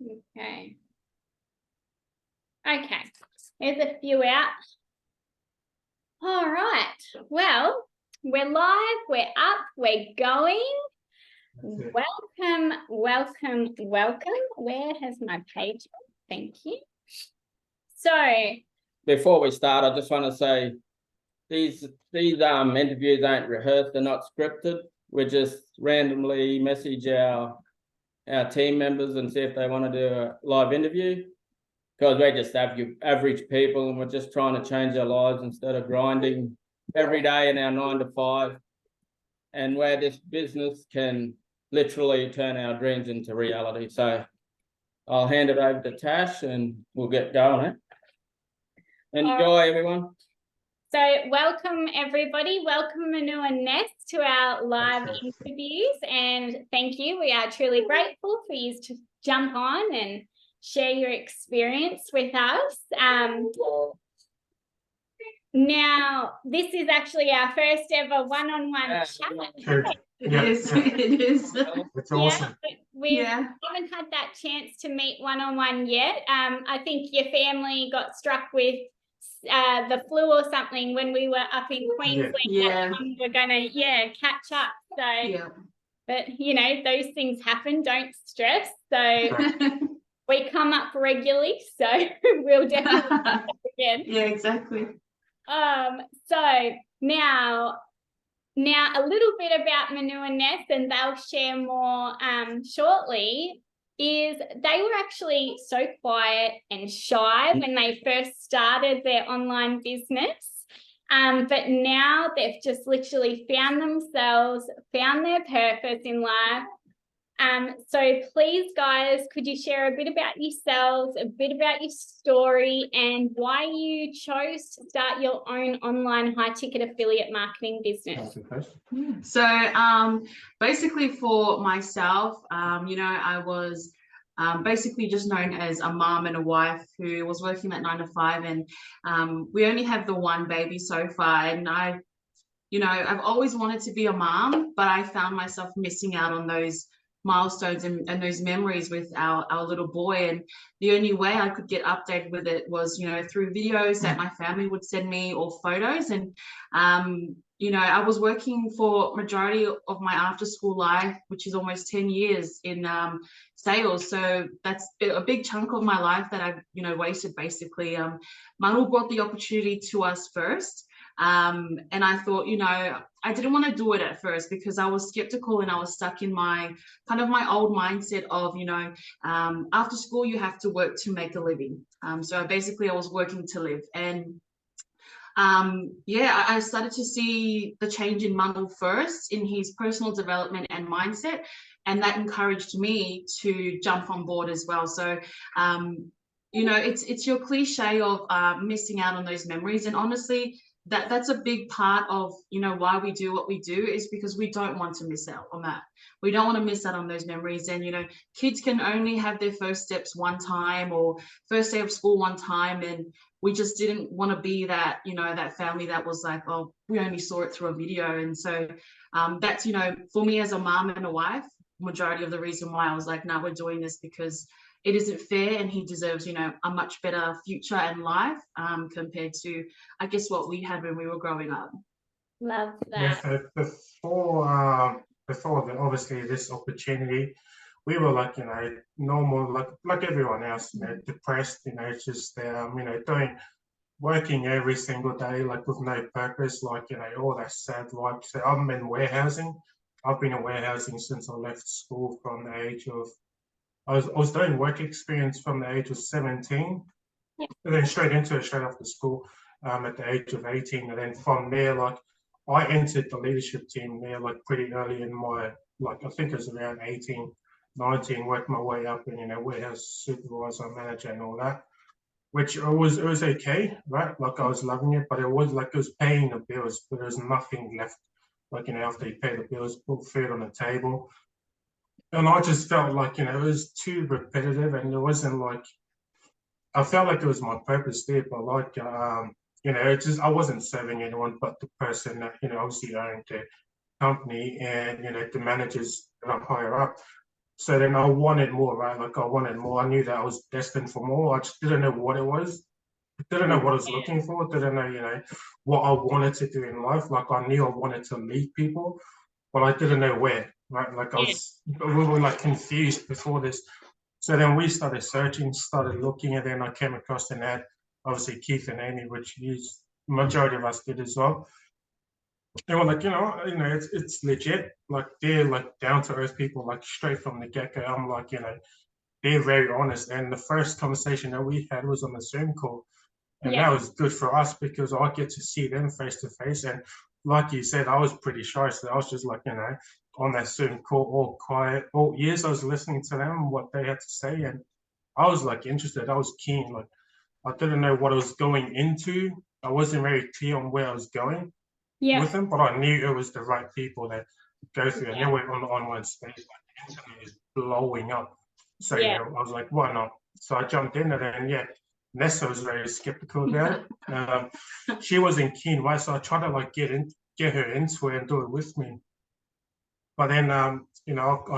Okay. Okay. There's a few out. All right. Well, we're live, we're up, we're going. Welcome, welcome, welcome. Where has my page gone? Thank you. So, before we start, I just want to say these interviews ain't rehearsed, they're not scripted. We just randomly message our team members and see if they want to do a live interview, because we're just average people and we're just trying to change our lives instead of grinding every day in our 9 to 5, and where this business can literally turn our dreams into reality. So I'll hand it over to Tash and we'll get going. Enjoy, everyone. So welcome, everybody. Welcome, Manu and Ness, to our live interviews. And thank you. We are truly grateful for you to jump on and share your experience with us. Now, this is actually our first ever one-on-one chat. It is. It is. It's awesome. We haven't had that chance to meet one-on-one yet. I think your family got struck with the flu or something when we were up in Queensland. We're gonna catch up. So but you know, those things happen, don't stress. So we come up regularly, so we'll definitely again. Yeah, exactly. So now a little bit about Manu and Ness, and they'll share more shortly. Is they were actually so quiet and shy when they first started their online business, but now they've just literally found themselves, found their purpose in life. So please, guys, could you share a bit about yourselves, a bit about your story, and why you chose to start your own online high-ticket affiliate marketing business? So basically for myself, I was basically just known as a mom and a wife who was working that 9 to 5, and we only have the one baby so far. And I've always wanted to be a mom, but I found myself missing out on those milestones and those memories with our little boy. And the only way I could get updated with it was, through videos that my family would send me or photos. And, I was working for majority of my after school life, which is almost 10 years in sales. So that's a big chunk of my life that I've, wasted basically. Manu brought the opportunity to us first. And I thought, I didn't want to do it at first because I was skeptical and I was stuck in my old mindset of, after school, you have to work to make a living. So basically I was working to live. And I started to see the change in Manu first in his personal development and mindset. And that encouraged me to jump on board as well. So, it's your cliche of missing out on those memories. And honestly, that's a big part of why we do what we do, is because we don't want to miss out on that. We don't want to miss out on those memories. And kids can only have their first steps one time or first day of school one time, and we just didn't want to be that that family that was like, oh, we only saw it through a video. And so that's for me as a mom and a wife, majority of the reason why I was like, no, we're doing this because it isn't fair, and he deserves, a much better future and life compared to, I guess, what we had when we were growing up. Love that. Yeah, so before obviously this opportunity, we were like, normal, like everyone else, depressed, just, working every single day, like with no purpose, like, all that sad life. So I'm in warehousing. I've been in warehousing since I left school from the age of, I was doing work experience from the age of 17, and then straight after school at the age of 18. And then from there, like, I entered the leadership team there, like, pretty early in my, like, I think it was around 18, 19, worked my way up and, warehouse supervisor, manager and all that, which it was okay, right? Like, I was loving it, but it was like, it was paying the bills, but there was nothing left, like, after you pay the bills, put food on the table. And I just felt like, it was too repetitive, and it wasn't like, I felt like it was my purpose there, but like, it's just, I wasn't serving anyone but the person that, obviously owned the company and, the managers that are higher up. So then I wanted more, right? Like I wanted more. I knew that I was destined for more. I just didn't know what it was. Didn't know what I was looking for. Didn't know, what I wanted to do in life. Like I knew I wanted to lead people, but I didn't know where, right? Like we were like confused before this. So then we started searching, started looking, and then I came across an ad, obviously Keith and Amy, which majority of us did as well. And we're like, it's legit. Like they're like down to earth people, like straight from the get go. I'm like, they're very honest. And the first conversation that we had was on the Zoom call. And that was good for us because I get to see them face to face. And like you said, I was pretty shy. So I was just like, on that Zoom call, all quiet. All years I was listening to them, what they had to say. And I was like interested. I was keen. Like I didn't know what I was going into. I wasn't very clear on where I was going with them, but I knew it was the right people that go through. And then we're on the online space. Like the internet is blowing up. So I was like, why not? So I jumped in and then Nessa was very skeptical about it. She wasn't keen, right? So I tried to like get her into it and do it with me. But then, I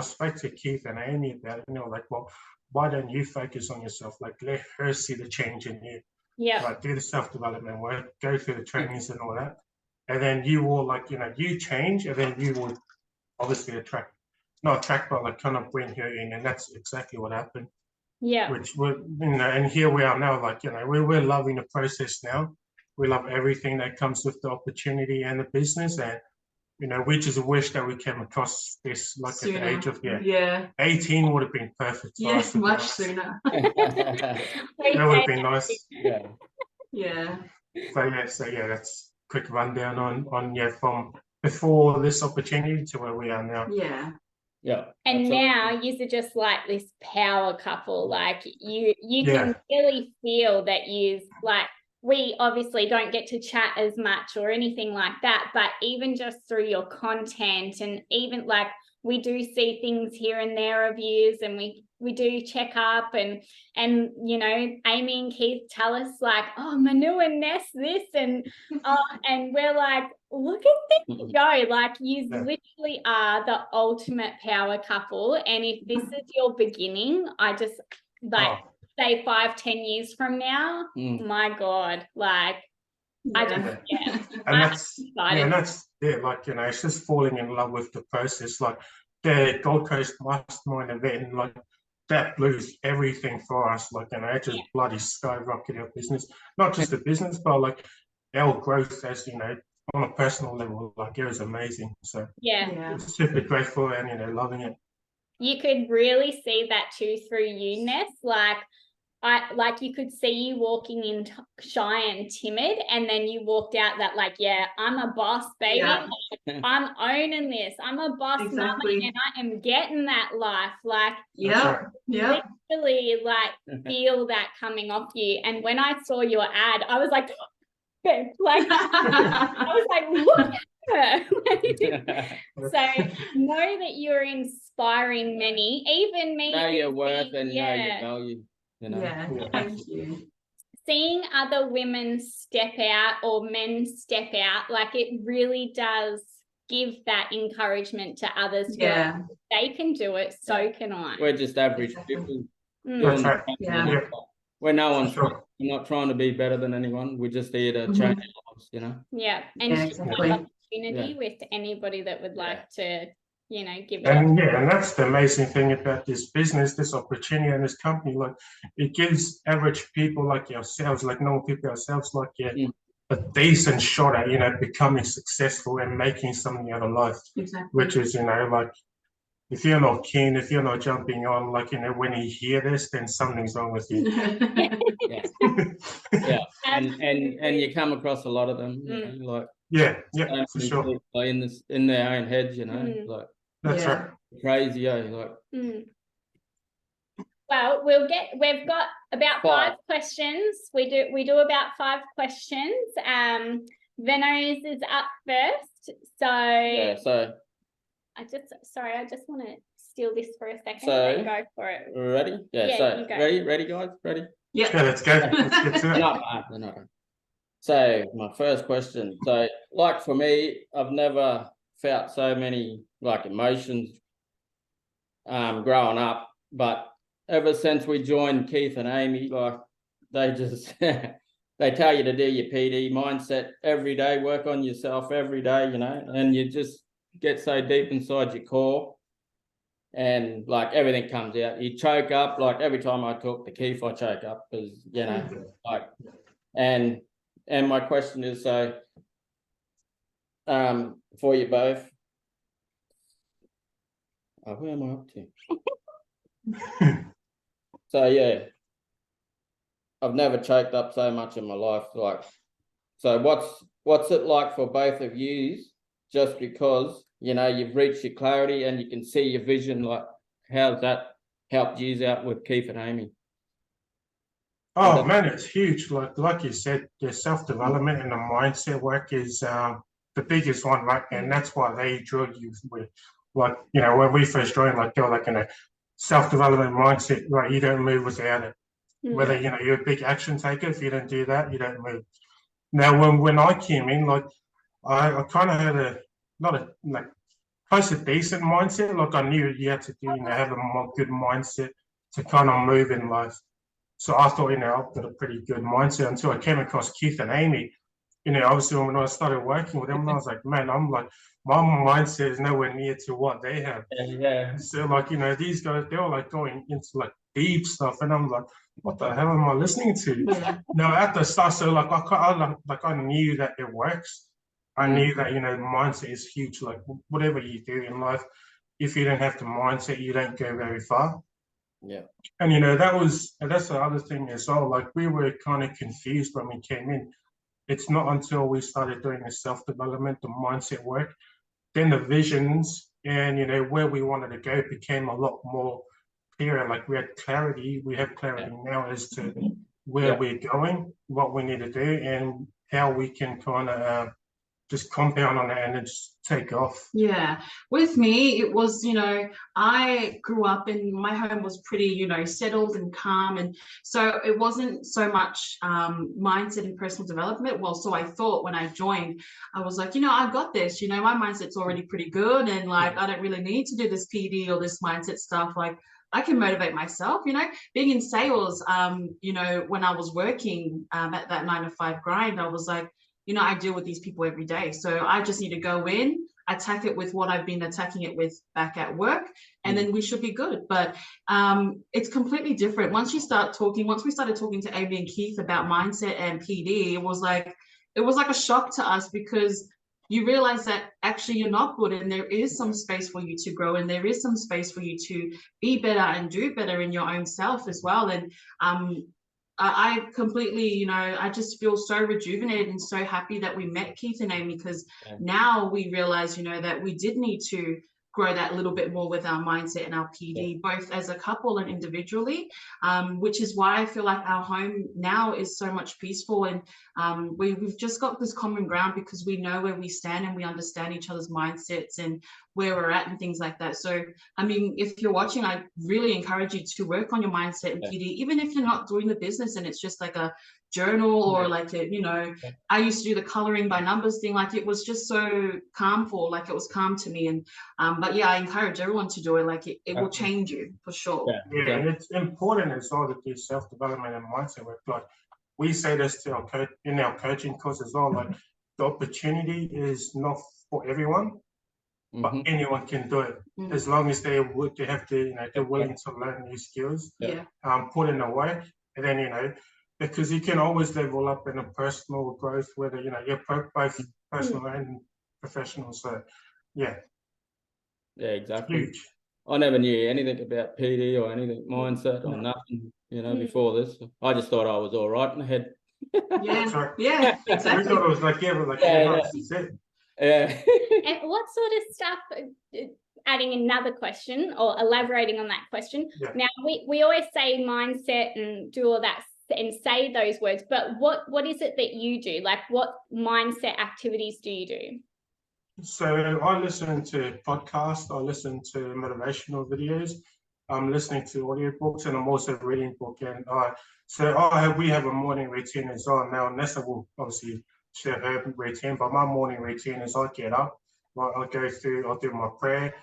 spoke to Keith and Amy about it, like, well, why don't you focus on yourself? Like, let her see the change in you. Yeah. Like, do the self-development work, go through the trainings and all that. And then you will, like, you change, and then you will obviously not attract, but like kind of bring her in. And that's exactly what happened. Yeah. Which we're, and here we are now, like, we're loving the process now. We love everything that comes with the opportunity and the business. And, we just wish that we came across this like sooner. At the age of 18 would have been perfect for us. Much sooner. That would have been nice. Yeah. So that's a quick rundown on from before this opportunity to where we are now. Yeah. And now you're just like this power couple. Like you can really feel that you like. We obviously don't get to chat as much or anything like that, but even just through your content and even like we do see things here and there of yous and we do check up and Amy and Keith tell us like, oh, Manu and Ness this and we're like, look at this go. Like you literally are the ultimate power couple. And if this is your beginning, I just like say 5-10 years from now, my God, like I just and that's like it's just falling in love with the process. Like the Gold Coast Mastermind event, like that blew everything for us. Like it just bloody skyrocketed our business, not just the business, but like our growth as on a personal level. Like it was amazing. So super grateful and loving it. You could really see that too through you, Ness. Like you could see you walking in shy and timid, and then you walked out that like, I'm a boss, baby. I'm owning this. I'm a boss mama, and I am getting that life. Like, literally, like feel that coming off you. And when I saw your ad, I was like, I was like, look at her. So know that you're inspiring many, even me. Know your worth and know your value. Thank you. Seeing other women step out or men step out, like it really does give that encouragement to others. If they can do it, so can I. We're just average people. We're no one's we're not trying to be better than anyone. We're just here to change lives, Yeah, and share that opportunity with anybody that would like to give it. And that's the amazing thing about this business, this opportunity and this company. Like it gives average people like yourselves, like normal people ourselves, like a decent shot at becoming successful and making something out of life. Which is like if you're not keen, if you're not jumping on, like when you hear this, then something's wrong with you. And you come across a lot of them, like for sure. In their own heads, like that's right. Crazy, like. Well, we've got about 5 questions. We do about 5 questions. Veno's is up first. So I just want to steal this for a second. So go for it. Ready? So ready guys? Ready? Yeah, let's go. Let's get to it. They're not. So my first question. So like for me, I've never felt so many like emotions growing up, but ever since we joined Keith and Amy, like they just they tell you to do your PD mindset every day, work on yourself every day, you know, and you just get so deep inside your core, and like everything comes out. You choke up. Like every time I talk to Keith, I choke up because you know, like, and my question is, so for you both, where am I up to? So yeah, I've never choked up so much in my life. Like, so what's it like for both of you? Just because you know you've reached your clarity and you can see your vision. Like, how's that helped you out with Keith and Amy? Oh man, it's huge. Like you said, the self-development and the mindset work is the biggest one, right? And that's why they drew you with, like, you know, when we first joined, like they're like in a self-development mindset, right? You don't move without it. Whether you know you're a big action taker, if you don't do that, you don't move. Now, when I came in, like I kind of had a not a like close to decent mindset. Like I knew you had to do, you know, have a more good mindset to kind of move in life. So I thought, you know, I've got a pretty good mindset until I came across Keith and Amy. You know, obviously when I started working with them, I was like, man, I'm like, my mindset is nowhere near to what they have. Yeah. So like, you know, these guys, they're like going into like deep stuff, and I'm like, what the hell am I listening to? Yeah. Now at the start, so like I knew that it works. I knew that, you know, mindset is huge. Like whatever you do in life, if you don't have the mindset, you don't go very far. Yeah. And you know, that's the other thing as well. Like we were kind of confused when we came in. It's not until we started doing the self-development, the mindset work, then the visions and you know where we wanted to go became a lot more clearer. Like we had clarity. We have clarity now as to where we're going, what we need to do, and how we can kind of just compound on it and just take off. Yeah, with me, it was, you know, I grew up and my home was pretty, you know, settled and calm. And so it wasn't so much mindset and personal development. Well, so I thought when I joined, I was like, you know, I've got this, you know, my mindset's already pretty good. And like, I don't really need to do this PD or this mindset stuff. Like, I can motivate myself, you know, being in sales, you know, when I was working at that 9 to 5 grind, I was like, you know, I deal with these people every day. So I just need to go in, attack it with what I've been attacking it with back at work, and then we should be good. But it's completely different. Once we started talking to Amy and Keith about mindset and PD, it was like a shock to us because you realize that actually you're not good and there is some space for you to grow and there is some space for you to be better and do better in your own self as well. And I completely, you know, I just feel so rejuvenated and so happy that we met Keith and Amy because now we realize, you know, that we did need to grow that little bit more with our mindset and our PD, both as a couple and individually, which is why I feel like our home now is so much peaceful. And we've just got this common ground because we know where we stand and we understand each other's mindsets and where we're at and things like that. So, I mean, if you're watching, I really encourage you to work on your mindset and PD, even if you're not doing the business and it's just like a journal or like a, you know, I used to do the coloring by numbers thing. Like it was just so calmful, like it was calm to me. And but yeah, I encourage everyone to do it. Like it will change you for sure. Yeah, and it's important as well to do self-development and mindset work. Like we say this to our coach in our coaching course as well. Like the opportunity is not for everyone, but anyone can do it as long as they have to, you know, they're willing to learn new skills, put in the work, and then, you know, because you can always level up in a personal growth, whether, you know, you're both personal and professional. So, yeah, exactly. Huge. I never knew anything about PD or anything mindset or nothing, you know, before this. I just thought I was all right in the head. Yeah, exactly. We thought it was like, that's it. Yeah. And what sort of stuff, adding another question or elaborating on that question. Now, we always say mindset and do all that and say those words, but what is it that you do? Like what mindset activities do you do? So I listen to podcasts, I listen to motivational videos, I'm listening to audiobooks, and I'm also reading a book. And we have a morning routine as well. Now Nessa will obviously share her routine, but my morning routine is I get up, I'll do my prayer,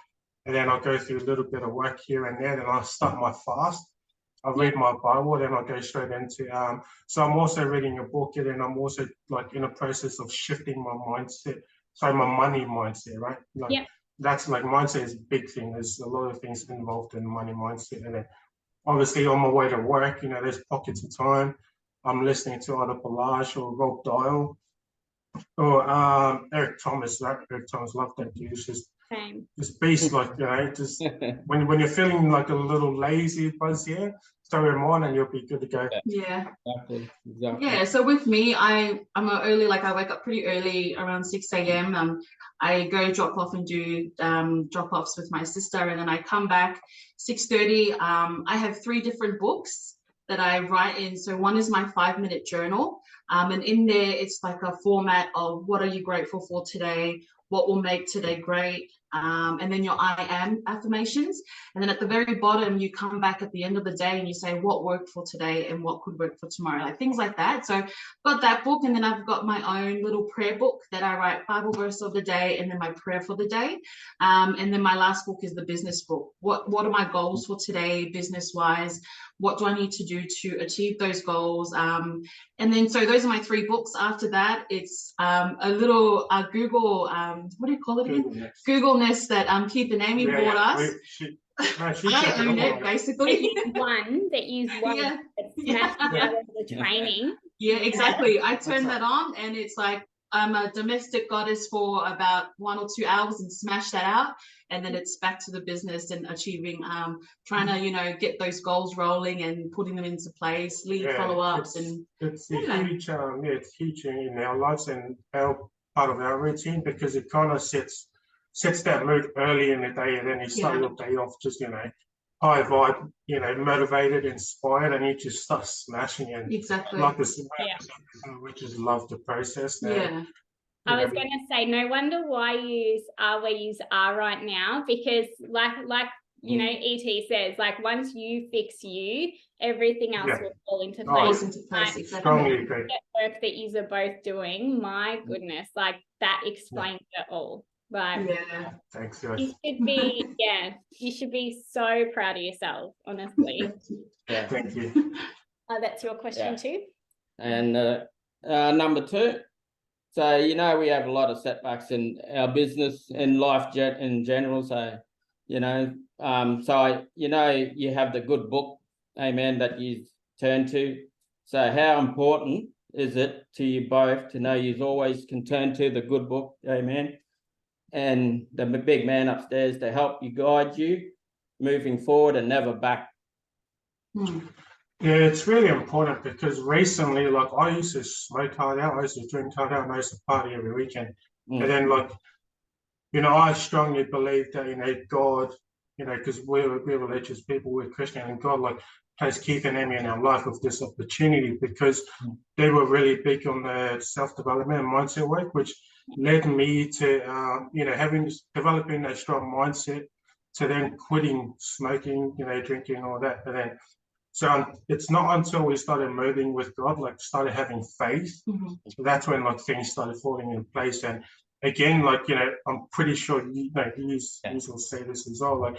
and then I'll go through a little bit of work here and there, then I'll start my fast. I'll read my Bible, then I'll go straight into, so I'm also reading a book, and then I'm also like in a process of shifting my mindset, so my money mindset, right? Like, that's like mindset is a big thing. There's a lot of things involved in money mindset. And then obviously on my way to work, you know, there's pockets of time. I'm listening to either Balazs or Rob Dial or Eric Thomas. Eric Thomas, love that dude. Just beast, like, you know, just when you're feeling like a little lazy, buzz here, throw him on and you'll be good to go. Yeah. Exactly. Yeah, so with me, I'm a early, like I wake up pretty early, around 6 a.m. I go drop off and do drop-offs with my sister, and then I come back 6:30. I have 3 different books that I write in. So one is my 5-minute journal, and in there it's like a format of what are you grateful for today, what will make today great, and then your I am affirmations. And then at the very bottom, you come back at the end of the day and you say what worked for today and what could work for tomorrow, like things like that. So I've got that book, and then I've got my own little prayer book that I write Bible verse of the day and then my prayer for the day. And then my last book is the business book. What are my goals for today, business wise? What do I need to do to achieve those goals? And then, so those are my 3 books. After that, it's a little Google, what do you call it again? Google Nest that Keith and Amy bought us. I own it, basically. One that you that smashed out of the training. Yeah, exactly. I turn that on, and it's like I'm a domestic goddess for about 1 or 2 hours and smash that out, and then it's back to the business and achieving, trying to, you know, get those goals rolling and putting them into place, lead follow-ups, and it's a huge, it's huge in our lives and our part of our routine, because it kind of sets that mood early in the day, and then you start your day off just, you know, high vibe, you know, motivated, inspired, and you just start smashing and like this, we just love the process now. I was going to say, no wonder why you are where you are right now, because like you know, ET says, like, once you fix you, everything else will fall into place. Strongly agree. That work that you are both doing, my goodness, like that explains it all. Right. Yeah. Thanks, guys. You should be, you should be so proud of yourself, honestly. Thank you. That's your question too. And number 2. So, you know, we have a lot of setbacks in our business and life in general. So, you know, you know, you have the good book, amen, that you turn to. So how important is it to you both to know you always can turn to the good book, amen, and the big man upstairs to help you, guide you moving forward and never back? Yeah, it's really important, because recently, like, I used to smoke hard out, I used to drink hard out, and I used to party every weekend. And then, like, you know, I strongly believe that, you know, God, you know, because we're religious people, we're Christian, and God, like, placed Keith and Amy in our life with this opportunity, because they were really big on the self-development and mindset work, which led me to, you know, developing a strong mindset, to then quitting smoking, you know, drinking, all that. But then, so it's not until we started moving with God, like started having faith, that's when like things started falling in place. And again, like, you know, I'm pretty sure you will say this as well, like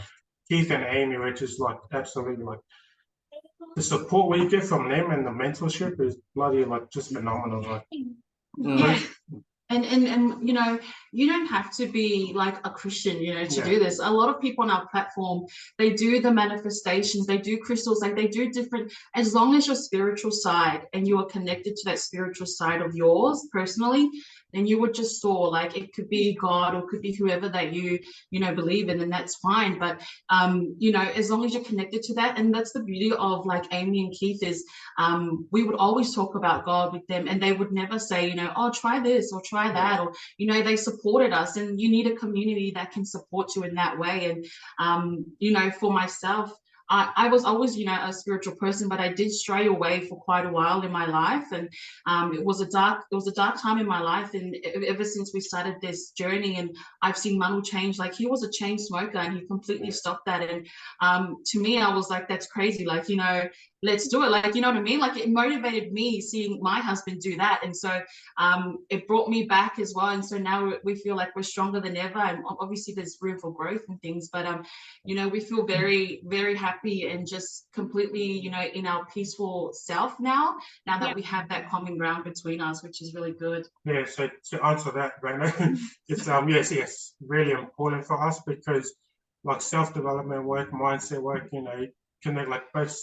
Keith and Amy, which is like absolutely like the support we get from them and the mentorship is bloody like just phenomenal. Like, And you know, you don't have to be like a Christian, you know, to do this. A lot of people on our platform, they do the manifestations, they do crystals, like they do different, as long as your spiritual side and you are connected to that spiritual side of yours personally, then you would just soar. Like it could be God or could be whoever that you know, believe in, and that's fine. But you know, as long as you're connected to that, and that's the beauty of like Amy and Keith is we would always talk about God with them, and they would never say, you know, oh, try this or try that, or, you know, they supported us. And you need a community that can support you in that way. And you know, for myself, I was always, you know, a spiritual person, but I did stray away for quite a while in my life, and it was a dark time in my life. And ever since we started this journey, and I've seen Manu change. Like, he was a chain smoker, and he completely stopped that. And to me, I was like, that's crazy. Like, you know, let's do it. Like, you know what I mean? Like, it motivated me seeing my husband do that, and so it brought me back as well. And so now we feel like we're stronger than ever. And obviously, there's room for growth and things, but you know, we feel very, very happy and just completely, you know, in our peaceful self now that we have that common ground between us, which is really good. Yeah, so to answer that, Veno, it's yes, really important for us, because like self-development work, mindset work, you know, connect like both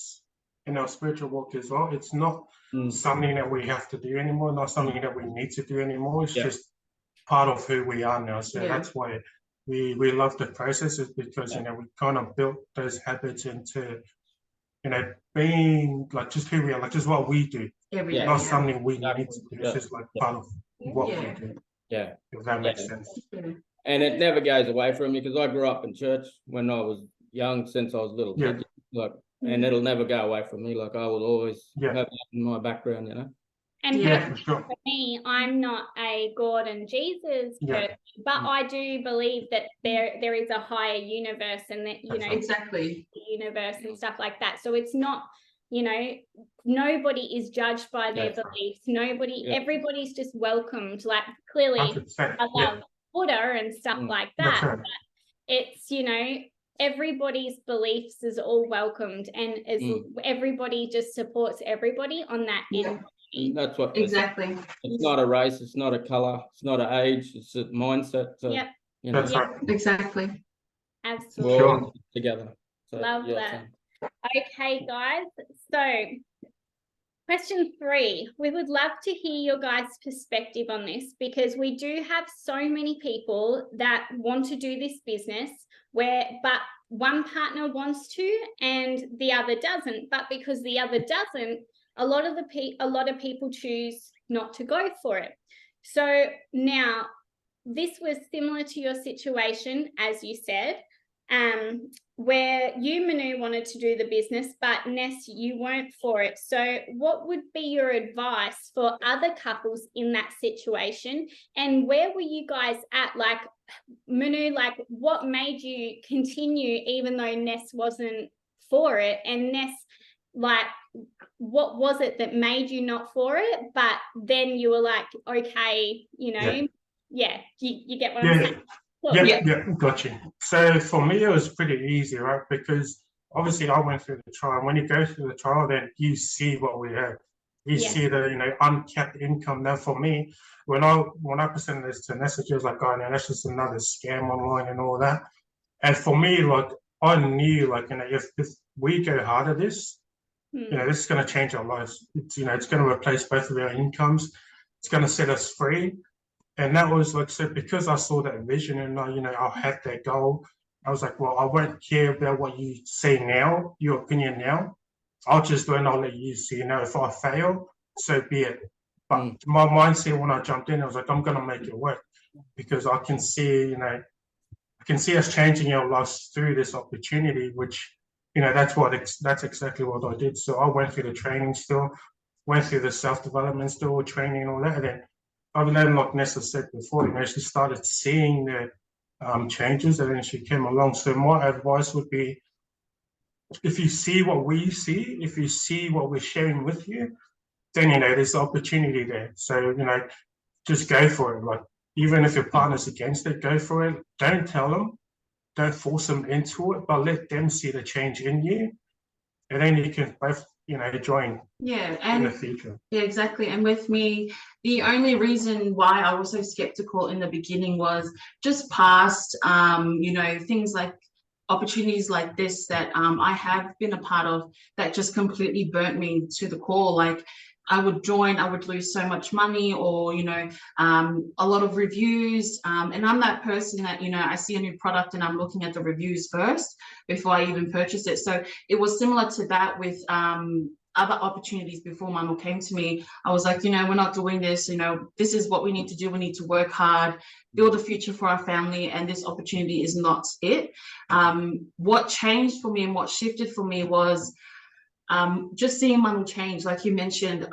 in our spiritual walk as well. It's not something that we have to do anymore, not something that we need to do anymore. It's just part of who we are now. So that's why we love the process, is because you know, we kind of built those habits into, you know, being like just who we are, like just what we do, not something we need to do. It's just like part of what we do. Yeah, if that makes sense. And it never goes away from me, because I grew up in church when I was young, since I was a little kid, like, and it'll never go away from me. Like, I will always have that in my background, you know. And for me, I'm not a God and Jesus person, but I do believe that there is a higher universe, and that, you know, exactly, the universe and stuff like that. So it's not, you know, nobody is judged by their beliefs. Everybody's just welcomed. Like, clearly, 100%. I love Buddha and stuff like that. Right. But it's, you know, everybody's beliefs is all welcomed, and everybody just supports everybody on that end. That's what exactly. It's not a race, it's not a color, it's not an age, it's a mindset. So, you know, That's right. Exactly. Absolutely. We're all together. So, love that. Okay, guys. So, question 3. We would love to hear your guys' perspective on this, because we do have so many people that want to do this business but one partner wants to and the other doesn't. But because the other doesn't, a lot of people choose not to go for it. So now, this was similar to your situation, as you said, where you, Manu, wanted to do the business, but Ness, you weren't for it. So what would be your advice for other couples in that situation? And where were you guys at? Like, Manu, like, what made you continue even though Ness wasn't for it? And Ness, like, what was it that made you not for it, but then you were like, okay, you know, you get what I'm saying? Got you. So for me, it was pretty easy, right? Because obviously I went through the trial. When you go through the trial, then you see what we have. You see the, you know, uncapped income. Now for me, when I presented this to Nessa, she was like, oh, no, that's just another scam online and all that. And for me, like, I knew, like, you know, if we go hard at this, you know, this is going to change our lives. It's, you know, it's going to replace both of our incomes. It's going to set us free. And that was like, so because I saw that vision and I, you know, I had that goal, I was like, well, I won't care about what you say now, your opinion now. I'll just do it and I'll let you see. You know, if I fail, so be it. But my mindset when I jumped in, I was like, I'm going to make it work, because I can see, you know, I can see us changing our lives through this opportunity, which, you know, that's exactly what I did. So I went through the training still, went through the self-development still, training and all that. And then other than like Nessa said before, you know, she started seeing the changes, and then she came along. So my advice would be, if you see what we see, if you see what we're sharing with you, then, you know, there's opportunity there. So, you know, just go for it. Like, even if your partner's against it, go for it. Don't tell them, don't force them into it, but let them see the change in you. And then you can both, you know, join in the future. Yeah, exactly. And with me, the only reason why I was so skeptical in the beginning was just past, you know, things like opportunities like this that I have been a part of that just completely burnt me to the core. Like, I would join, I would lose so much money, or, you know, a lot of reviews. And I'm that person that, you know, I see a new product and I'm looking at the reviews first before I even purchase it. So it was similar to that with other opportunities before Manu came to me. I was like, we're not doing this, this is what we need to do. We need to work hard, build a future for our family, and this opportunity is not it. What changed for me and what shifted for me was just seeing Manu change. Like you mentioned,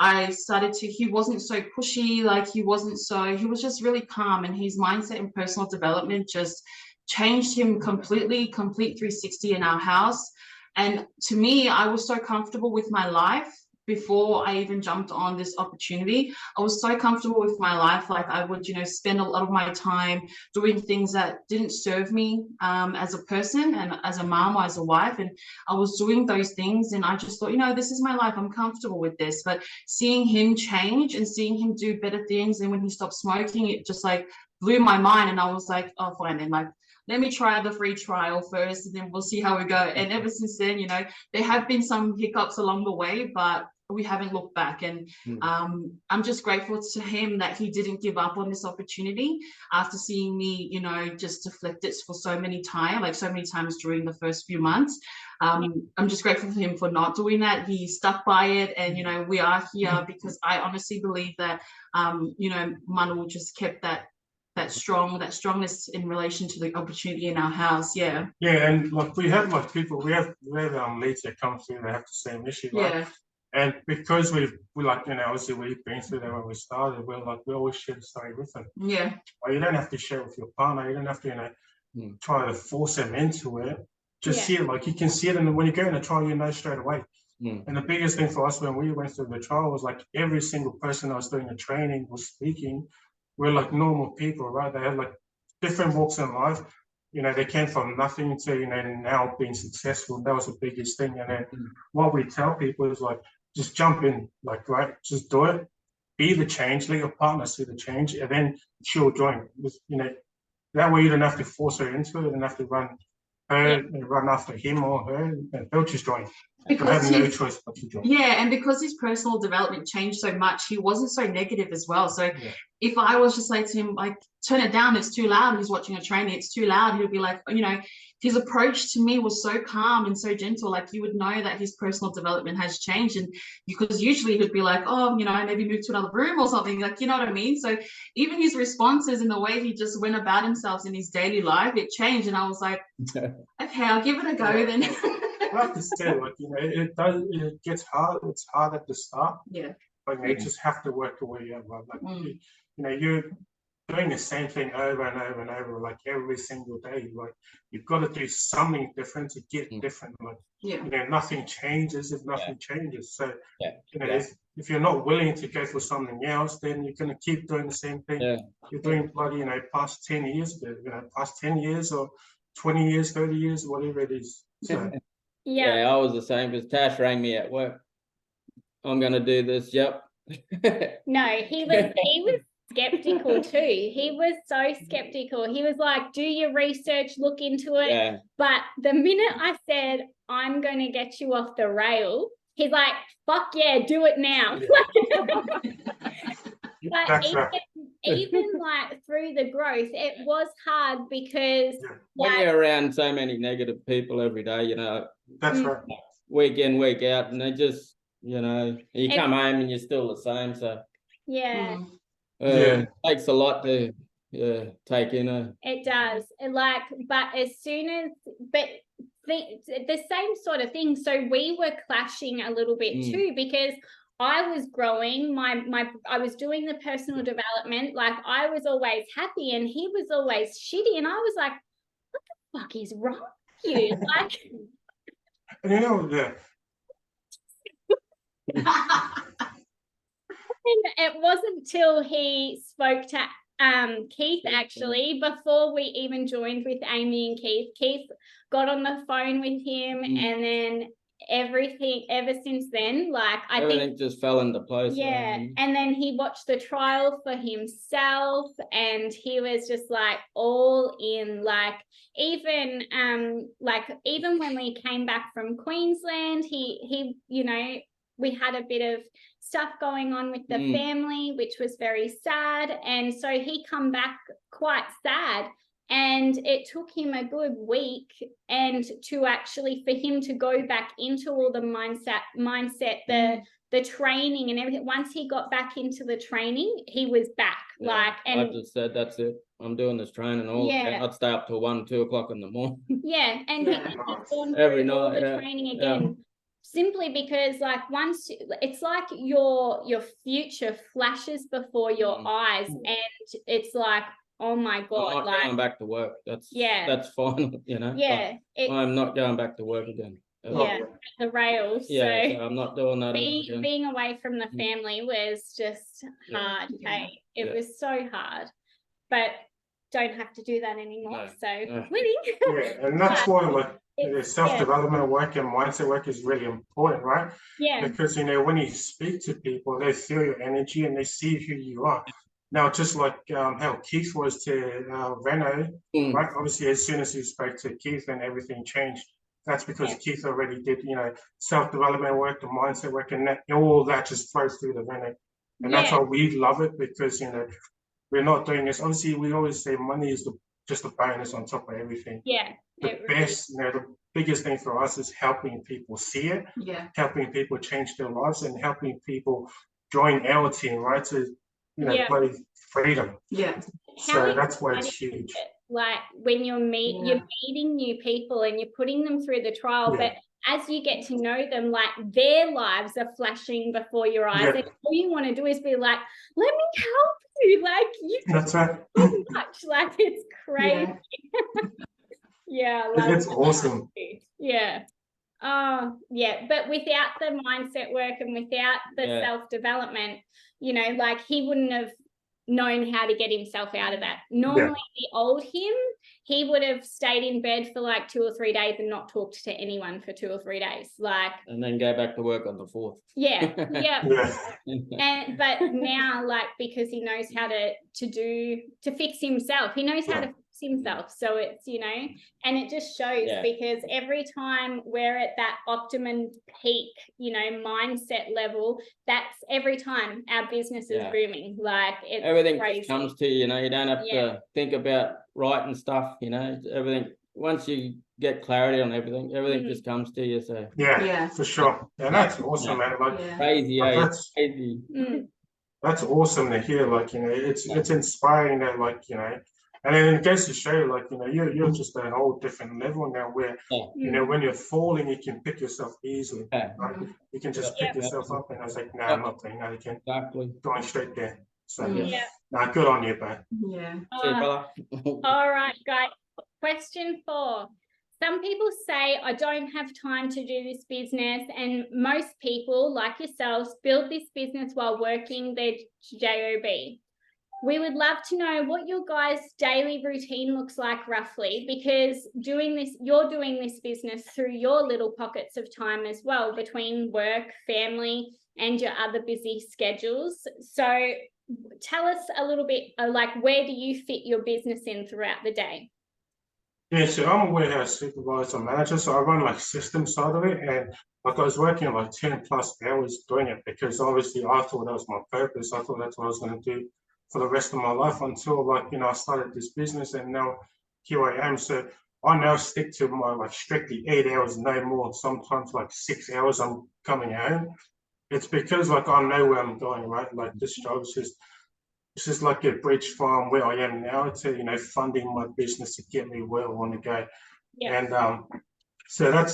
he wasn't so pushy, like he was just really calm, and his mindset and personal development just changed him completely, complete 360 in our house. And to me, I was so comfortable with my life before I even jumped on this opportunity. I was so comfortable with my life. Like I would, spend a lot of my time doing things that didn't serve me as a person and as a mom or as a wife. And I was doing those things and I just thought, this is my life. I'm comfortable with this. But seeing him change and seeing him do better things, and when he stopped smoking, it just like blew my mind. And I was like, oh, fine, then, like, let me try the free trial first and then we'll see how we go. And ever since then, there have been some hiccups along the way, but we haven't looked back. And I'm just grateful to him that he didn't give up on this opportunity after seeing me, just deflect it for so many times during the first few months. I'm just grateful for him for not doing that. He stuck by it, and we are here because I honestly believe that Manu just kept that strongness in relation to the opportunity in our house. Yeah, and like we have leads that come through that have the same issue, right? And because we obviously we've been through that when we started, we always share the story with them. Yeah. Well, you don't have to share with your partner, you don't have to try to force them into it. Just see it, like you can see it, and when you go in a trial, straight away. And the biggest thing for us when we went through the trial was like every single person that was doing the training or speaking were like normal people, right? They had like different walks in life. They came from nothing to, now being successful. That was the biggest thing. And then what we tell people is like, just jump in, like, right, just do it, be the change, let your partner see the change, and then she'll join. That way you don't have to force her into it and have to run after him or her, and they'll just join. Because have no choice but to join. Yeah, and because his personal development changed so much, he wasn't so negative as well. So if I was just like to him, like, turn it down, it's too loud, he's watching a training, it's too loud, he'll be like, his approach to me was so calm and so gentle. Like you would know that his personal development has changed, and because usually he'd be like, oh, maybe move to another room or something, like, you know what I mean? So even his responses and the way he just went about himself in his daily life, it changed. And I was like, okay, I'll give it a go then. I have to say, like, it gets hard. It's hard at the start. Yeah. But you just have to work your way up. Like, you're doing the same thing over and over and over, like every single day. Like, you've got to do something different to get different. Like, nothing changes if nothing changes. So, if you're not willing to go for something else, then you're going to keep doing the same thing. You're doing bloody, past 10 years, past 10 years or 20 years, 30 years, whatever it is. So. Yeah, I was the same because Tash rang me at work. I'm going to do this. Yep. No, he was skeptical too. He was so skeptical. He was like, do your research, look into it. Yeah. But the minute I said, I'm going to get you off the rail, he's like, fuck yeah, do it now. But even like through the growth, it was hard because when you're around so many negative people every day, that's right. Week in, week out, and they just, you come home and you're still the same. So it takes a lot to take in. It does. But as soon as, the same sort of thing. So we were clashing a little bit too, because I was growing, I was doing the personal development, like I was always happy and he was always shitty, and I was like, what the fuck is wrong with you? Like, And it wasn't till he spoke to Keith, actually, before we even joined with Amy and Keith got on the phone with him, and then everything ever since then, like everything just fell into place. And then he watched the trial for himself and he was just like all in, like even when we came back from Queensland, he we had a bit of stuff going on with the family, which was very sad, and so he come back quite sad. And it took him a good week and for him to go back into all the mindset, the training and everything. Once he got back into the training, he was back. I just said, that's it. I'm doing this training all day. I'd stay up till 1, 2 o'clock in the morning. Yeah, and he's gone every through all night, the training again. Simply because, like, once it's like your future flashes before your eyes, and it's like, oh my God, I'm not going back to work. That's fine, you know. Yeah, I'm not going back to work again. The rails. Yeah, so so I'm not doing that again. Being away from the family was just hard. Hey, it was so hard, but don't have to do that anymore. Winning. Yeah, and that's why, like, self-development work and mindset work is really important, right? Yeah. Because, you know, when you speak to people, they feel your energy and they see who you are. Now, just like how Keith was to Veno, right? Obviously, as soon as he spoke to Keith, and everything changed. That's because Keith already did, you know, self-development work, the mindset work, and all that just flows through the Veno. And that's why we love it, because, you know, we're not doing this. Obviously, we always say money is just a bonus on top of everything. Yeah. The best, you know, the biggest thing for us is helping people see it, helping people change their lives, and helping people join our team, right? To, you know, play freedom. Yeah. So that's why it's huge. Like when you're meeting new people and you're putting them through the trial, but as you get to know them, like their lives are flashing before your eyes, and all you want to do is be like, let me help you, like you that's right. so much, like it's crazy. It's awesome. But without the mindset work and without the self-development, you know, like he wouldn't have known how to get himself out of that. Normally the old him, he would have stayed in bed for like 2 or 3 days and not talked to anyone for 2 or 3 days, like, and then go back to work on the 4th. But now, like, because he knows how to fix himself, he knows how to fix himself, so it's, you know, and it just shows because every time we're at that optimum peak, you know, mindset level, that's every time our business is booming. Like it's everything crazy. comes to you, you know, you don't have to think about writing stuff, you know, everything. Once you get clarity on everything just comes to you. So for sure. And that's awesome, man. Like crazy, crazy. That's awesome to hear. Like, you know, it's inspiring that, like, you know, and then it goes to show, like, you know, you're just at a whole different level now where, you know, when you're falling, you can pick yourself easily. Right? You can just pick yourself up, and I was like, no, I'm not doing that again. Going straight there. So, good on you, bro. All right, guys. Question 4. Some people say, I don't have time to do this business, and most people, like yourselves, build this business while working their job. We would love to know what your guys' daily routine looks like roughly, because you're doing this business through your little pockets of time as well, between work, family, and your other busy schedules. So tell us a little bit, like, where do you fit your business in throughout the day? Yeah, so I'm a warehouse supervisor manager, so I run like system side of it, and like I was working like 10 plus hours doing it, because obviously I thought that was my purpose. I thought that's what I was going to do for the rest of my life, until, like, you know, I started this business, and now here I am. So I now stick to my, like, strictly 8 hours, no more. Sometimes like 6 hours I'm coming home. It's because, like, I know where I'm going, right? Like, this job is just like a bridge from where I am now to, you know, funding my business to get me where I want to go. And so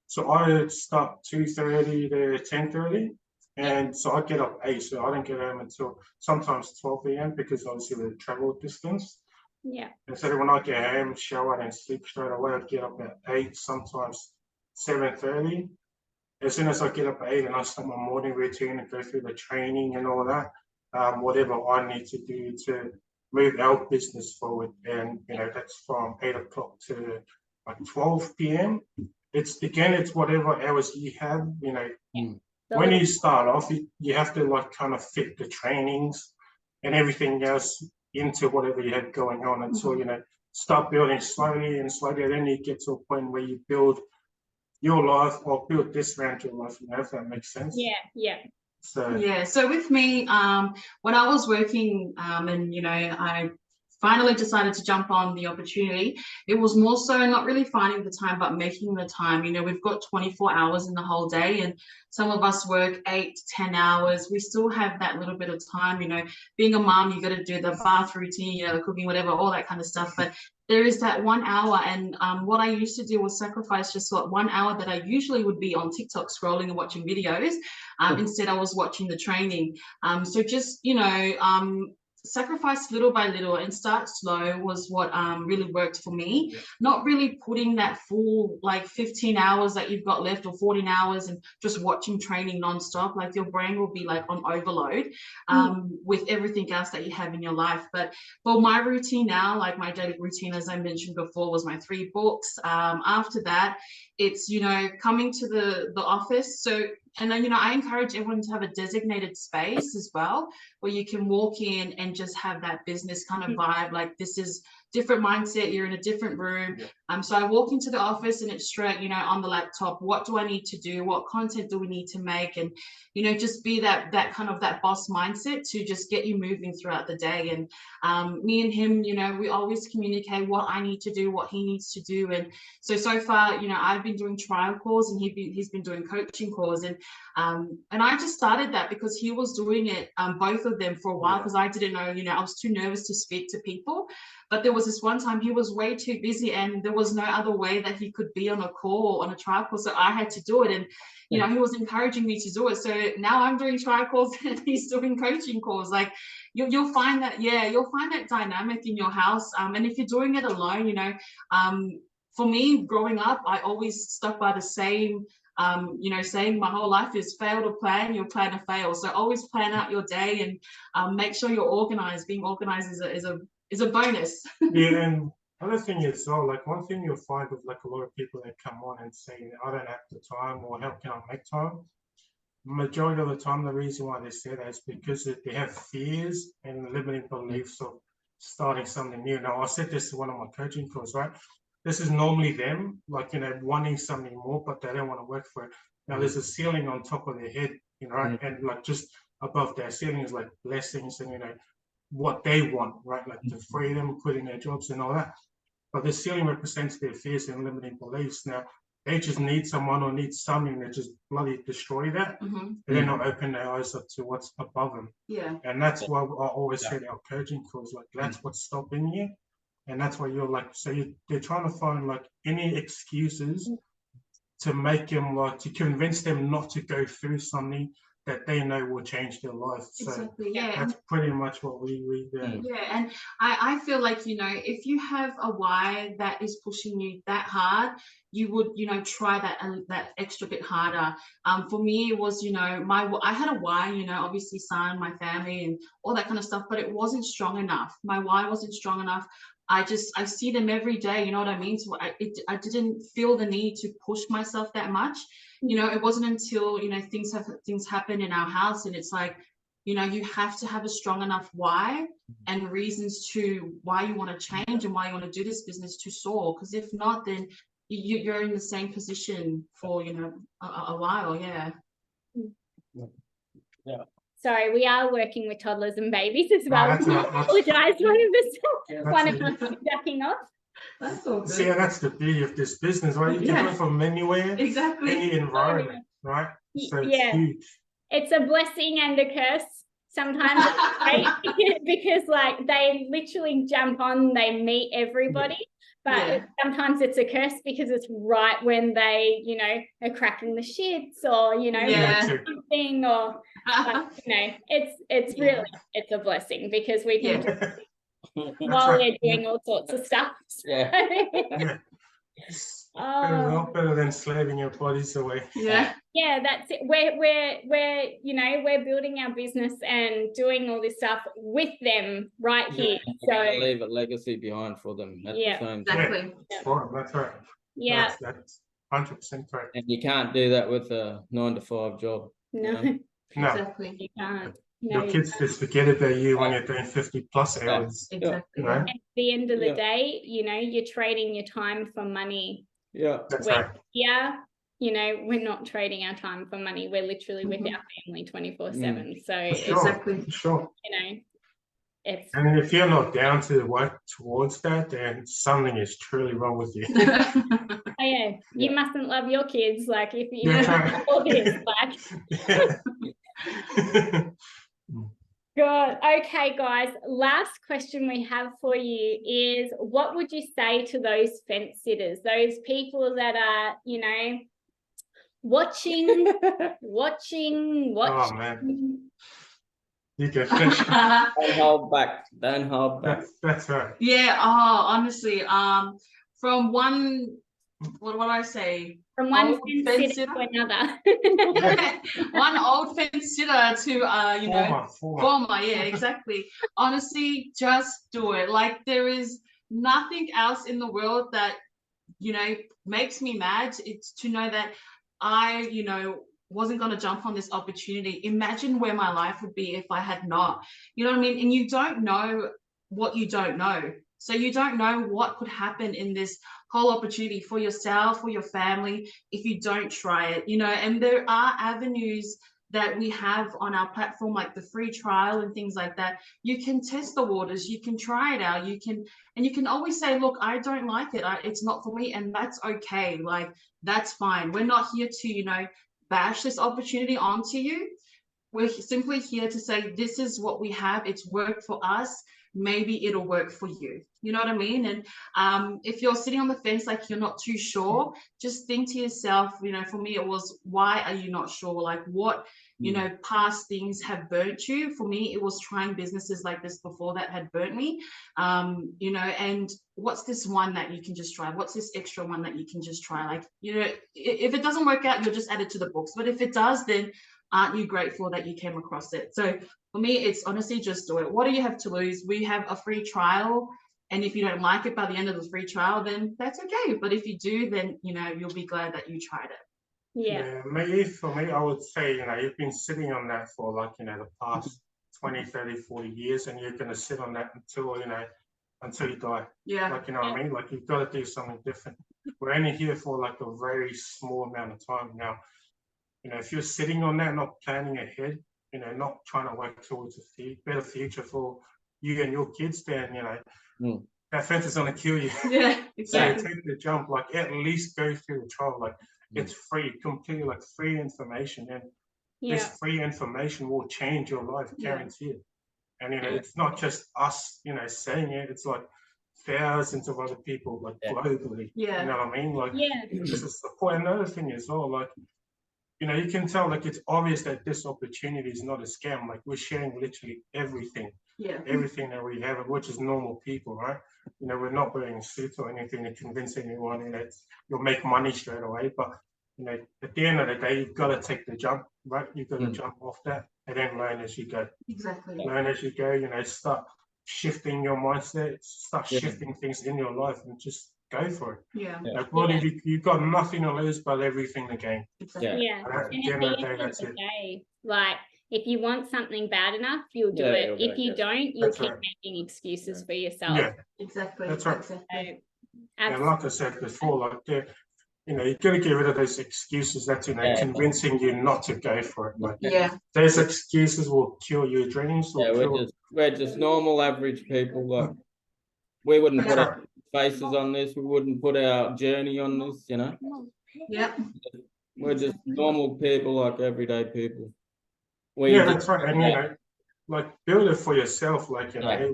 so I start 2:30 to 10:30, and so I get up 8, so I don't get home until sometimes 12 a.m. because obviously the travel distance. And so when I get home, shower and sleep straight away, I get up at 8, sometimes 7:30. As soon as I get up at 8 and I start my morning routine and go through the training and all that, whatever I need to do to move our business forward. And, you know, that's from 8 o'clock to like 12 p.m. It's whatever hours you have, you know. When you start off, you have to, like, kind of fit the trainings and everything else into whatever you have going on until, you know, start building slowly and slowly. Then you get to a point where you build your life or build this around your life, you know, if that makes sense. So with me, when I was working, and, you know, I finally decided to jump on the opportunity, it was more so not really finding the time, but making the time. You know, we've got 24 hours in the whole day, and some of us work 8 to 10 hours. We still have that little bit of time. You know, being a mom, you got to do the bath routine, you know, the cooking, whatever, all that kind of stuff. But there is that 1 hour, and what I used to do was sacrifice just what 1 hour that I usually would be on TikTok scrolling and watching videos. Instead, I was watching the training. So just, you know, sacrifice little by little and start slow was what really worked for me. Not really putting that full like 15 hours that you've got left or 14 hours and just watching training nonstop. Like your brain will be like on overload with everything else that you have in your life. But for my routine now, like my daily routine, as I mentioned before, was my 3 books. After that, it's, you know, coming to the office. So, and then, you know, I encourage everyone to have a designated space as well, where you can walk in and just have that business kind of vibe. Like, this is different mindset, you're in a different room. So I walk into the office and it's straight, you know, on the laptop, what do I need to do? What content do we need to make? And, you know, just be that kind of that boss mindset to just get you moving throughout the day. And me and him, you know, we always communicate what I need to do, what he needs to do. And so far, you know, I've been doing trial calls and he's been doing coaching calls. And I just started that because he was doing it, both of them, for a while, because I didn't know, you know, I was too nervous to speak to people. But there was this one time he was way too busy and there was no other way that he could be on a call or on a trial call. So I had to do it. And, you know, he was encouraging me to do it. So now I'm doing trial calls and he's doing coaching calls. Like you'll find that, you'll find that dynamic in your house. And if you're doing it alone, you know, for me growing up, I always stuck by the same, you know, saying my whole life is fail to plan, you'll plan to fail. So always plan out your day and make sure you're organized. Being organized is a bonus. Yeah, and other thing is, so like one thing you'll find with like a lot of people that come on and say, I don't have the time, or how can I make time? Majority of the time, the reason why they say that is because they have fears and limiting beliefs of starting something new. Now, I said this to one of my coaching calls, right? This is normally them, like, you know, wanting something more, but they don't want to work for it. Now, there's a ceiling on top of their head, you know, right? And like just above that ceiling is like blessings and, you know, what they want, right? Like the freedom, quitting their jobs and all that. But the ceiling represents their fears and limiting beliefs. Now, they just need someone or need something that just bloody destroy that. They don't open their eyes up to what's above them. Yeah. And that's why I always say our coaching calls, like that's what's stopping you. And that's why you're like, so they're trying to find like any excuses to make them, like, to convince them not to go through something that they know will change their life. So exactly, yeah. That's pretty much what we do. Yeah, and I feel like, you know, if you have a why that is pushing you that hard, you would, you know, try that extra bit harder. For me, it was, you know, I had a why, you know, obviously son, my family and all that kind of stuff, but it wasn't strong enough. My why wasn't strong enough. I see them every day, you know what I mean? So I didn't feel the need to push myself that much. You know, it wasn't until, you know, things happen in our house and it's like, you know, you have to have a strong enough why and reasons to why you want to change and why you want to do this business to soar. Because if not, then you're in the same position for, you know, a while. Yeah. Sorry, we are working with toddlers and babies as well. That's I apologize. One of us is ducking off. That's all good. See, that's the beauty of this business, right? You can do it from anywhere, exactly, any environment, right? So it's huge. It's a blessing and a curse. Sometimes it's great because like they literally jump on, they meet everybody. But sometimes it's a curse because it's right when they, you know, are cracking the shits or, you know, something or, like, you know, it's really, it's a blessing because we can do while we're doing all sorts of stuff. Better than slaving your bodies away. Yeah, that's it. We're you know, we're building our business and doing all this stuff with them right here. So leave a legacy behind for them at the same time. Exactly. That's right. Yeah. That's 100% correct. And you can't do that with a 9-to-5 job. No. You know? Exactly. You can't. Your kids just forget about you when you're doing 50+ hours. Exactly. Right? At the end of the day, you know, you're trading your time for money. Yeah. That's right. Yeah. You know, we're not trading our time for money. We're literally with our family 24/7. So Sure. you know, it's And if you're not down to work towards that, then something is truly wrong with you. oh, yeah, you mustn't love your kids like if you That's right. all this like Yeah. God. Okay, guys, last question we have for you is, what would you say to those fence sitters, those people that are, you know, watching. Oh man, you go finish. Don't hold back. Don't hold back. That's right. Yeah, oh, honestly, from one, what do I say? From one Old fence sitter fence to another. One old fence sitter to, you know, former, yeah, exactly. Honestly, just do it. Like, there is nothing else in the world that, you know, makes me mad. It's to know that I, you know, wasn't going to jump on this opportunity. Imagine where my life would be if I had not, you know what I mean? And you don't know what you don't know. So you don't know what could happen in this whole opportunity for yourself, for your family, if you don't try it, you know. And there are avenues that we have on our platform, like the free trial and things like that. You can test the waters, you can try it out, you can always say, look, I don't like it, it's not for me, and that's okay. Like, that's fine. We're not here to, you know, bash this opportunity onto you. We're simply here to say, this is what we have, it's worked for us, maybe it'll work for you. You know what I mean? And if you're sitting on the fence, like you're not too sure, just think to yourself, you know, for me, it was, why are you not sure? Like, what, you know, past things have burnt you? For me, it was trying businesses like this before that had burnt me. You know, and what's this one that you can just try? What's this extra one that you can just try? Like, you know, if it doesn't work out, you'll just add it to the books. But if it does, then aren't you grateful that you came across it? So for me, it's honestly just do it. What do you have to lose? We have a free trial. And if you don't like it by the end of the free trial, then that's okay. But if you do, then, you know, you'll be glad that you tried it. Yeah. Maybe for me, I would say, you know, you've been sitting on that for like, you know, the past 20, 30, 40 years, and you're going to sit on that until, you know, until you die. Yeah. Like, you know what I mean? Like, you've got to do something different. We're only here for like a very small amount of time now. You know, if you're sitting on that, not planning ahead, you know, not trying to work towards a better future for you and your kids, then, you know, that fence is going to kill you. Yeah, exactly. So take the jump, like at least go through the trial. Like, it's free, completely like free information, and this free information will change your life, guaranteed. And, you know, it's not just us, you know, saying it, it's like thousands of other people, like globally. Yeah. You know what I mean? Like, this is the point. Another thing as well, like, you know, you can tell, like, it's obvious that this opportunity is not a scam. Like, we're sharing literally everything. Yeah. Everything that we have, which is normal people, right? You know, we're not wearing suits or anything to convince anyone, you know, you'll make money straight away. But, you know, at the end of the day, you've got to take the jump, right? You've got to jump off that and then learn as you go. Exactly. Learn as you go, you know, start shifting your mindset, start shifting things in your life, and just go for it. Yeah. Like, what if you've got nothing to lose but everything to gain? Exactly. Yeah. And at the end of the day, that's it. Like, if you want something bad enough, you'll do it. If you don't, you'll keep making excuses for yourself. Yeah, exactly. That's right. Exactly. So, and like I said before, like, you know, you've got to get rid of those excuses that's, you know, convincing you not to go for it. Like, those excuses will kill your dreams. We're just normal, average people. Like, we wouldn't put our faces on this. We wouldn't put our journey on this. You know. Yeah. We're just normal people, like everyday people. That's right. And, you know, like, build it for yourself. Like, you know,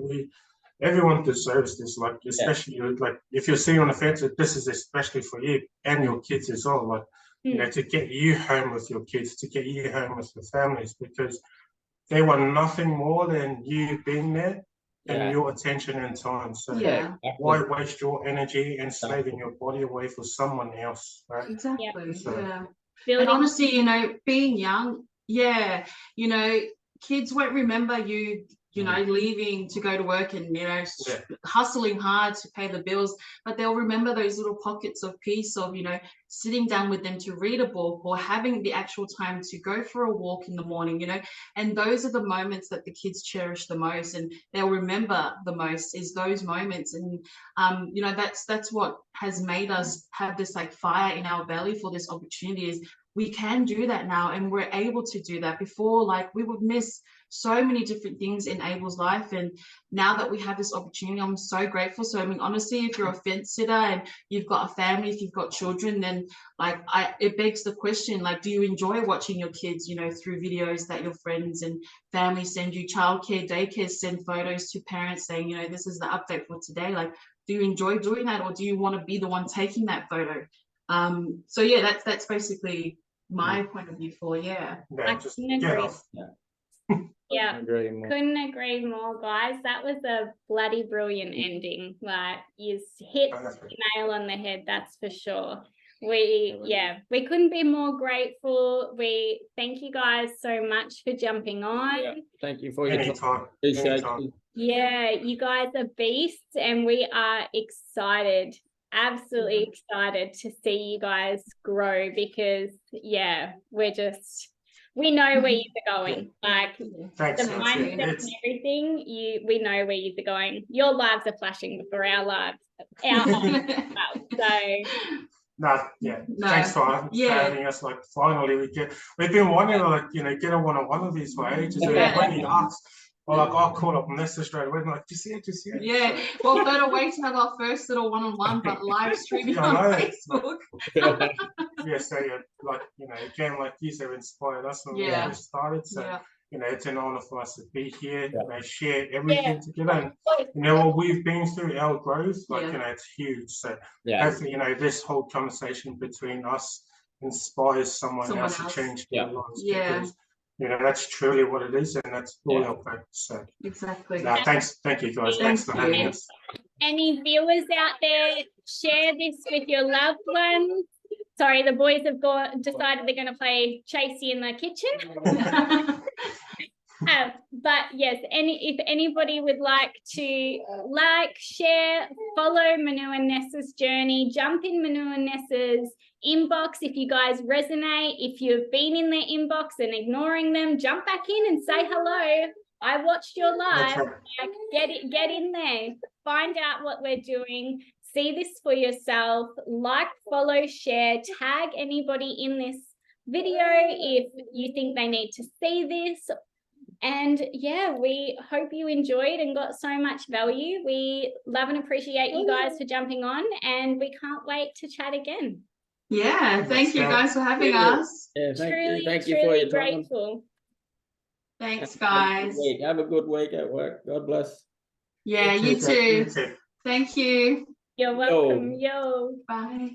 everyone deserves this. Like, especially like, if you're sitting on the fence, this is especially for you and your kids as well. Like, you know, to get you home with your kids, to get you home with your families, because they want nothing more than you being there and your attention and time. So why waste your energy and slaving your body away for someone else, right? Exactly. So, and honestly, you know, being young, you know, kids won't remember you, you know, leaving to go to work and, you know, hustling hard to pay the bills, but they'll remember those little pockets of peace of, you know, sitting down with them to read a book or having the actual time to go for a walk in the morning, you know. And those are the moments that the kids cherish the most, and they'll remember the most is those moments. And you know, that's what has made us have this like fire in our belly for this opportunity, is we can do that now, and we're able to do that. Before, like, we would miss so many different things in Abel's life, and now that we have this opportunity, I'm so grateful. So I mean, honestly, if you're a fence sitter and you've got a family, if you've got children, then like it begs the question, like, do you enjoy watching your kids, you know, through videos that your friends and family send you? Childcare, daycare send photos to parents saying, you know, this is the update for today. Like, do you enjoy doing that, or do you want to be the one taking that photo? So yeah, that's basically my point of view for Yeah, I just couldn't get agree. off. Yeah, Agree more. couldn't agree more, guys. That was a bloody brilliant ending. Like, you hit the nail on the head, that's for sure. We couldn't be more grateful. We thank you guys so much for jumping on. Yeah, thank you for your time. Anytime. Appreciate Anytime. it. Yeah, you guys are beasts, and we are excited, absolutely excited to see you guys grow, because we know where you're going. Like, Thanks. the mindset and everything, we know where you're going. Your lives are flashing before our lives. Thanks for having us. Like, finally we've been wanting to, like, you know, get a one-on-one of these for ages. Yeah. When he asks, or like, I'll call up Nessa straight away, like, just see it. Yeah, well, better wait to have our first little one-on-one, but live streaming Yeah, I on know. Facebook. So like, you know, again, like you said, inspired us when we first started. So you know, it's an honor for us to be here, you know, share everything together. And you know what we've been through, our growth, like, you know, it's huge. So hopefully, you know, this whole conversation between us inspires someone else to change their lives. Because, you know, that's truly what it is, and that's all our focus. So exactly. Thank you guys. Thanks for having us. Any viewers out there, share this with your loved ones. Sorry, the boys have decided they're going to play Chasey in the kitchen. But yes, if anybody would like to share, follow Manu and Nessa's journey, jump in Manu and Nessa's inbox if you guys resonate. If you've been in their inbox and ignoring them, jump back in and say hello. I watched your live. Like, get in there, find out what we're doing, see this for yourself, like, follow, share, tag anybody in this video if you think they need to see this. And yeah, we hope you enjoyed and got so much value. We love and appreciate you guys for jumping on, and we can't wait to chat again. Yeah, thank you guys for having us. Yeah, thank you for Truly your time. grateful. Thanks, guys. Have a good week at work. God bless. Yeah, you too. Thank you. You're welcome. Yo. Bye.